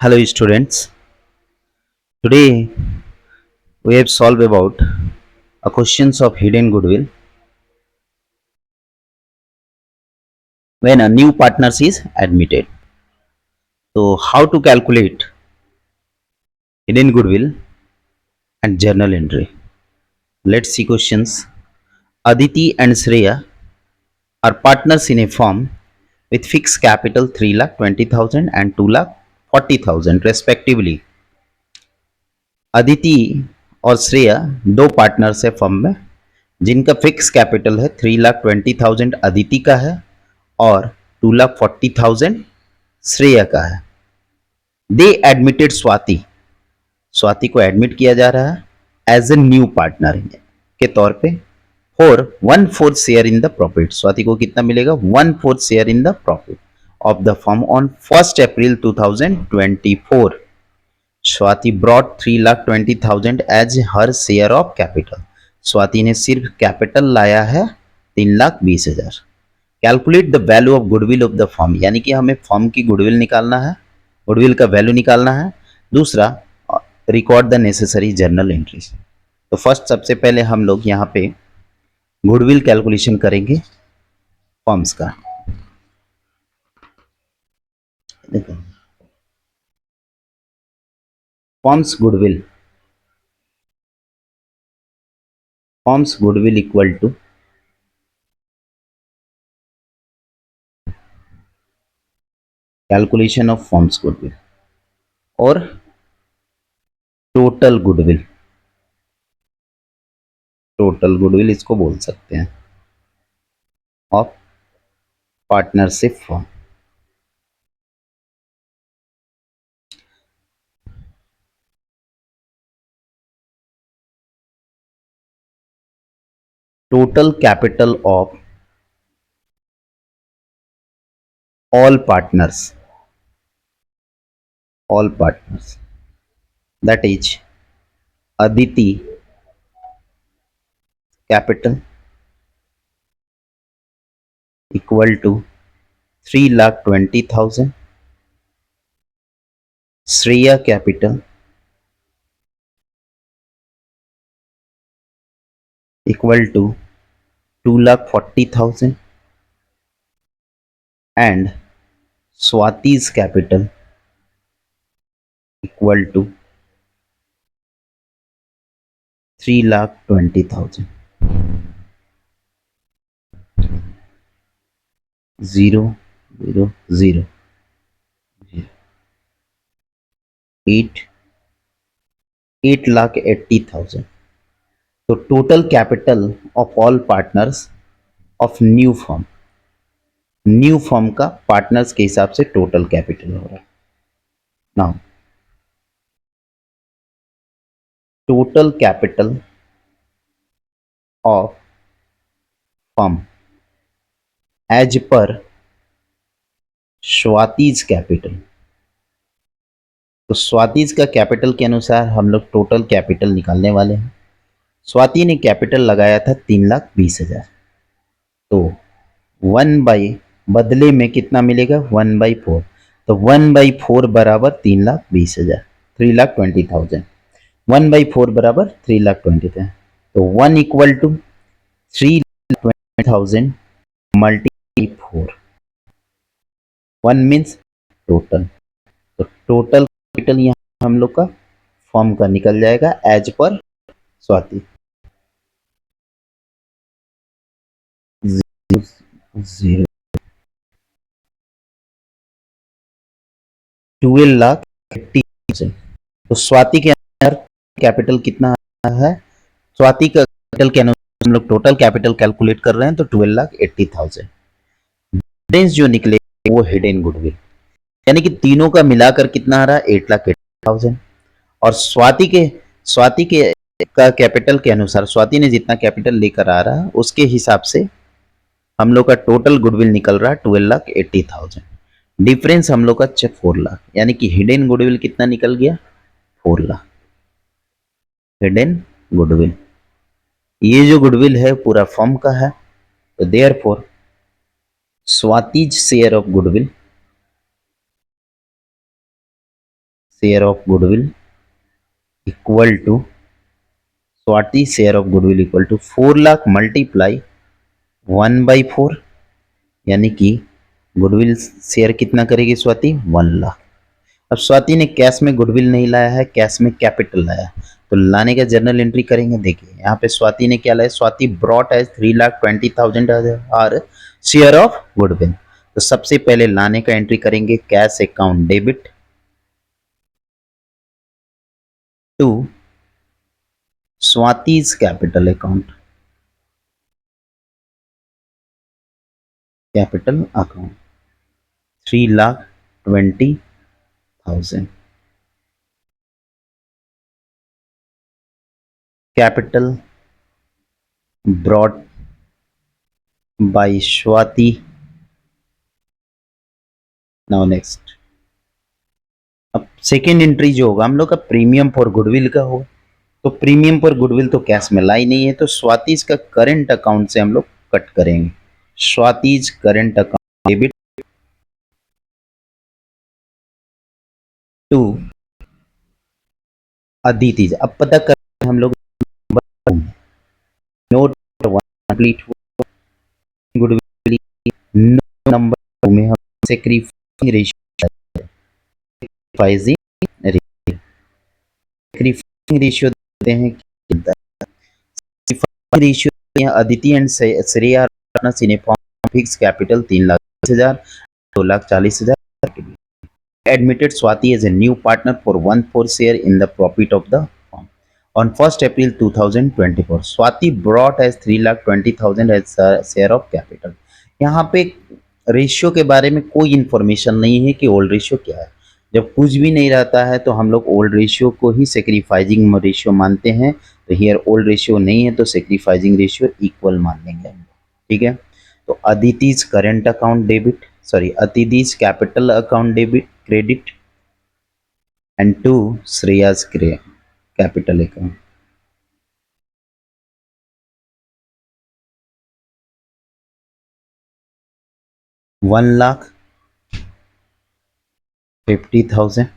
Hello students, today we have solved about a questions of hidden goodwill when a new partners is admitted. So how to calculate hidden goodwill and journal entry. Let's see questions. Aditi and Shreya are partners in a firm with fixed capital 3,20,000 and 2,40,000 respectively. Aditi और श्रेया दो partners है firm में जिनका fix capital है 3,20,000 अदिति का है और 2,40,000 श्रेया का है. दे एडमिटेड स्वाति, स्वाति को एडमिट किया जा रहा है एज ए न्यू पार्टनर के तौर पे for 1/4 share in the profit. Swati को कितना मिलेगा? 1/4 share in the profit of the firm on 1 April 2024. Swati brought 3,20,000 as her share of capital. Swati ने सिर्फ कैपिटल लाया है 3,20,000. Calculate the value of goodwill of the firm, यानी कि हमें फर्म की गुडविल निकालना है, गुडविल का वैल्यू निकालना है. दूसरा, record the necessary journal entries. तो फर्स्ट सबसे पहले हम लोग यहाँ पे गुडविल कैलकुलेशन करेंगे फर्म्स का. देखो firms goodwill equal to calculation of firms goodwill और टोटल गुडविल इसको बोल सकते हैं of partnership firm. Total capital of all partners that is Aditi capital equal to 3,20,000, Shreya capital equal to 2,40,000 and Swati's capital equal to 3,20,000. 0, 0, 0, 8,80,000. तो total capital of all partners of new firm का partners के हिसाब से total capital हो रहा है. Now total capital of firm as per Swati's capital. तो स्वातिज का कैपिटल के अनुसार हम लोग टोटल कैपिटल निकालने वाले हैं. स्वाति ने कैपिटल लगाया था 3,20,000. तो 1/, बदले में कितना मिलेगा? 1/4. तो 1/4 बराबर 3,20,000, 3,20,000. 1/4 बराबर 3,20,000. तो 1 equal to 3,20,000 multiply 4. 1 means total. तो टोटल कैपिटल यहाँ हम लोग का फर्म का निकल जाएगा एज पर स्वाति 0, 12,80,000. तो स्वाति के अंदर कैपिटल कितना है? स्वाति का कैपिटल के अनुसार हम लोग टोटल कैपिटल कैलकुलेट कर रहे हैं तो 12,80,000. डिफरेंस जो निकले वो हिडन गुडविल, यानी कि तीनों का मिलाकर कितना आ रहा है? 8,80,000. और स्वाति के का कैपिटल के अनुसार स्वाति ने जितना कैपिटल लेकर आ रहा है उसके हिसाब से हम लोग का टोटल गुडविल निकल रहा है 12,80,000. डिफरेंस हम लोग का 4 लाख, यानी कि हिडन गुडविल कितना निकल गया? 4 लाख हिडन गुडविल. ये जो गुडविल है पूरा फर्म का है. तो therefore Swati's share of goodwill share of goodwill equal to Swati share of goodwill equal to 4 lakh multiply 1/4, यानी कि गुडविल शेयर कितना करेगी स्वाति 1 लाख। अब स्वाति ने कैश में गुडविल नहीं लाया है, कैश में कैपिटल लाया, तो लाने का जर्नल एंट्री करेंगे। देखिए यहाँ पे स्वाति ने क्या लाया, Swati brought as 3,20,000 are share of goodwill. तो सबसे पहले लाने का एंट्री करेंगे cash account debit to Swati's capital account, capital account 3,20,000 capital brought by Swati। Now next, अब सेकेंड एंट्री जो होगा हम लोग का प्रीमियम फॉर गुडविल का होगा। तो प्रीमियम पर गुडविल तो कैश में लाई नहीं है, तो स्वातिज का करंट अकाउंट से हम लोग कट करेंगे। Swati's current account debit to Aditi. अब पता कर हम लोग नोट कंप्लीट गुडविल नंबर में हम सेक्रीफाइसिंग रेशियो देते हैं। रेशियो अदिति एंड श्रेया सिनेफॉर्म फिक्स कैपिटल 3,20,000 2,40,000 के लिए। Admitted Swati as a new partner for 1/4 share in the profit of the firm. On 1st April 2024, Swati brought as 3,20,000 as a share of capital. यहाँ पे ratio के बारे में कोई इन्फॉर्मेशन नहीं है कि ओल्ड रेशियो क्या है। जब कुछ भी नहीं रहता है तो हम लोग ओल्ड रेशियो को ही सेक्रीफाइजिंग रेशियो मानते हैं। तो हियर ओल्ड रेशियो नहीं है तो सेक्रीफाइजिंग रेशियो इक्वल मान लेंगे हम लोग, ठीक है। तो Aditi's current account debit, sorry Aditi's capital account debit credit and to Shreya's capital account. $1,50,000